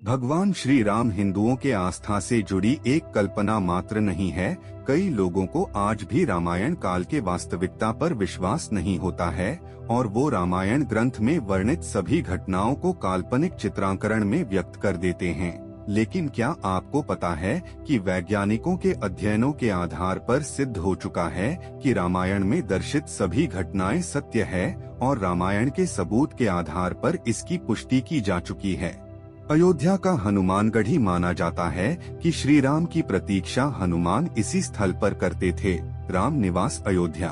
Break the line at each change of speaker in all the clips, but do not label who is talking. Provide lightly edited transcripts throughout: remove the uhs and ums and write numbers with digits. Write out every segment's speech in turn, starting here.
भगवान श्री राम हिंदुओं के आस्था से जुड़ी एक कल्पना मात्र नहीं है। कई लोगों को आज भी रामायण काल के वास्तविकता पर विश्वास नहीं होता है और वो रामायण ग्रंथ में वर्णित सभी घटनाओं को काल्पनिक चित्रांकरण में व्यक्त कर देते हैं। लेकिन क्या आपको पता है कि वैज्ञानिकों के अध्ययनों के आधार पर सिद्ध हो चुका है कि रामायण में दर्शित सभी घटनाएं सत्य है और रामायण के सबूत के आधार पर इसकी पुष्टि की जा चुकी है। अयोध्या का हनुमानगढ़ी माना जाता है कि श्री राम की प्रतीक्षा हनुमान इसी स्थल पर करते थे। राम निवास अयोध्या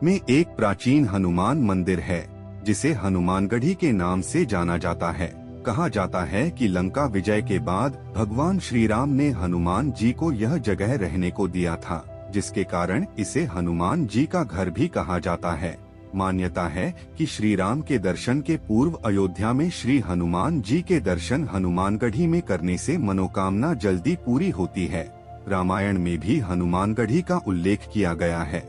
में एक प्राचीन हनुमान मंदिर है जिसे हनुमानगढ़ी के नाम से जाना जाता है। कहा जाता है कि लंका विजय के बाद भगवान श्री राम ने हनुमान जी को यह जगह रहने को दिया था, जिसके कारण इसे हनुमान जी का घर भी कहा जाता है। मान्यता है कि श्री राम के दर्शन के पूर्व अयोध्या में श्री हनुमान जी के दर्शन हनुमानगढ़ी में करने से मनोकामना जल्दी पूरी होती है। रामायण में भी हनुमानगढ़ी का उल्लेख किया गया है।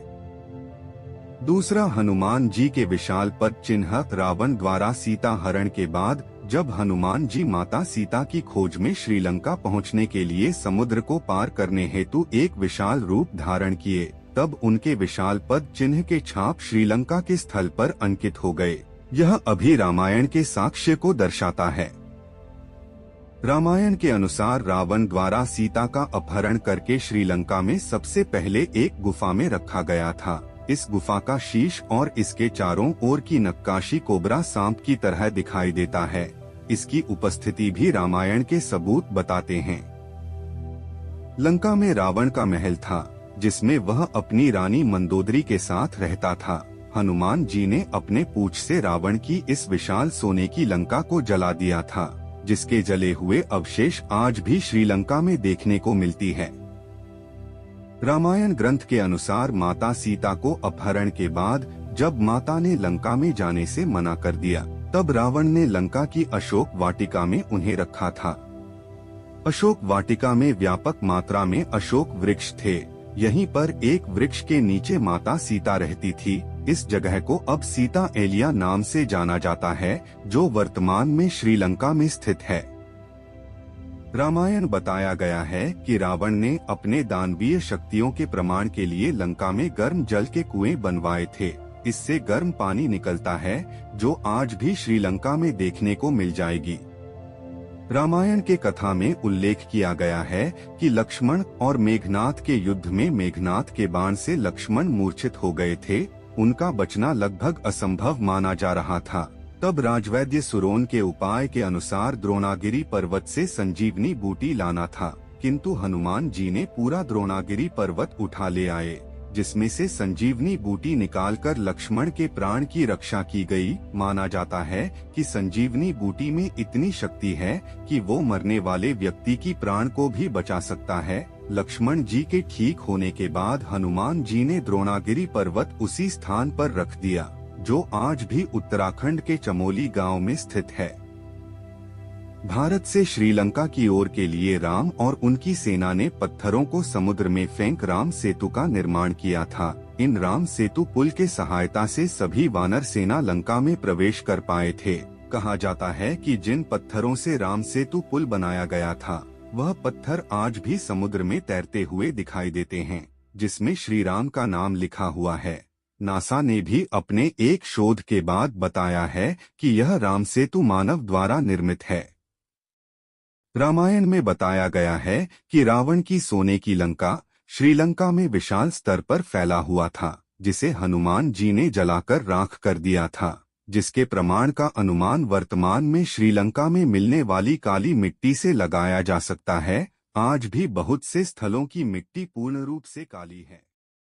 दूसरा, हनुमान जी के विशाल पद चिन्ह। रावण द्वारा सीता हरण के बाद जब हनुमान जी माता सीता की खोज में श्रीलंका पहुंचने के लिए समुद्र को पार करने हेतु एक विशाल रूप धारण किए, तब उनके विशाल पद चिन्ह के छाप श्रीलंका के स्थल पर अंकित हो गए। यह अभी रामायण के साक्ष्य को दर्शाता है। रामायण के अनुसार रावण द्वारा सीता का अपहरण करके श्रीलंका में सबसे पहले एक गुफा में रखा गया था। इस गुफा का शीश और इसके चारों ओर की नक्काशी कोबरा सांप की तरह दिखाई देता है। इसकी उपस्थिति भी रामायण के सबूत बताते हैं। लंका में रावण का महल था जिसमें वह अपनी रानी मंदोदरी के साथ रहता था। हनुमान जी ने अपने पूंछ से रावण की इस विशाल सोने की लंका को जला दिया था, जिसके जले हुए अवशेष आज भी श्रीलंका में देखने को मिलती है। रामायण ग्रंथ के अनुसार माता सीता को अपहरण के बाद जब माता ने लंका में जाने से मना कर दिया, तब रावण ने लंका की अशोक वाटिका में उन्हें रखा था। अशोक वाटिका में व्यापक मात्रा में अशोक वृक्ष थे। यहीं पर एक वृक्ष के नीचे माता सीता रहती थी। इस जगह को अब सीता एलिया नाम से जाना जाता है, जो वर्तमान में श्रीलंका में स्थित है। रामायण बताया गया है कि रावण ने अपने दानवीय शक्तियों के प्रमाण के लिए लंका में गर्म जल के कुएं बनवाए थे। इससे गर्म पानी निकलता है, जो आज भी श्रीलंका में देखने को मिल जाएगी। रामायण के कथा में उल्लेख किया गया है कि लक्ष्मण और मेघनाथ के युद्ध में मेघनाथ के बाण से लक्ष्मण मूर्छित हो गए थे। उनका बचना लगभग असंभव माना जा रहा था। तब राजवैद्य सुरोन के उपाय के अनुसार द्रोणागिरी पर्वत से संजीवनी बूटी लाना था, किंतु हनुमान जी ने पूरा द्रोणागिरी पर्वत उठा ले आए, जिसमें से संजीवनी बूटी निकालकर लक्ष्मण के प्राण की रक्षा की गई। माना जाता है कि संजीवनी बूटी में इतनी शक्ति है कि वो मरने वाले व्यक्ति की प्राण को भी बचा सकता है। लक्ष्मण जी के ठीक होने के बाद हनुमान जी ने द्रोणागिरी पर्वत उसी स्थान पर रख दिया, जो आज भी उत्तराखंड के चमोली गांव में स्थित है। भारत से श्रीलंका की ओर के लिए राम और उनकी सेना ने पत्थरों को समुद्र में फेंक राम सेतु का निर्माण किया था। इन राम सेतु पुल के सहायता से सभी वानर सेना लंका में प्रवेश कर पाए थे। कहा जाता है कि जिन पत्थरों से राम सेतु पुल बनाया गया था, वह पत्थर आज भी समुद्र में तैरते हुए दिखाई देते हैं, जिसमें श्री राम का नाम लिखा हुआ है। नासा ने भी अपने एक शोध के बाद बताया है कि यह राम सेतु मानव द्वारा निर्मित है। रामायण में बताया गया है कि रावण की सोने की लंका श्रीलंका में विशाल स्तर पर फैला हुआ था, जिसे हनुमान जी ने जलाकर राख कर दिया था, जिसके प्रमाण का अनुमान वर्तमान में श्रीलंका में मिलने वाली काली मिट्टी से लगाया जा सकता है। आज भी बहुत से स्थलों की मिट्टी पूर्ण रूप से काली है।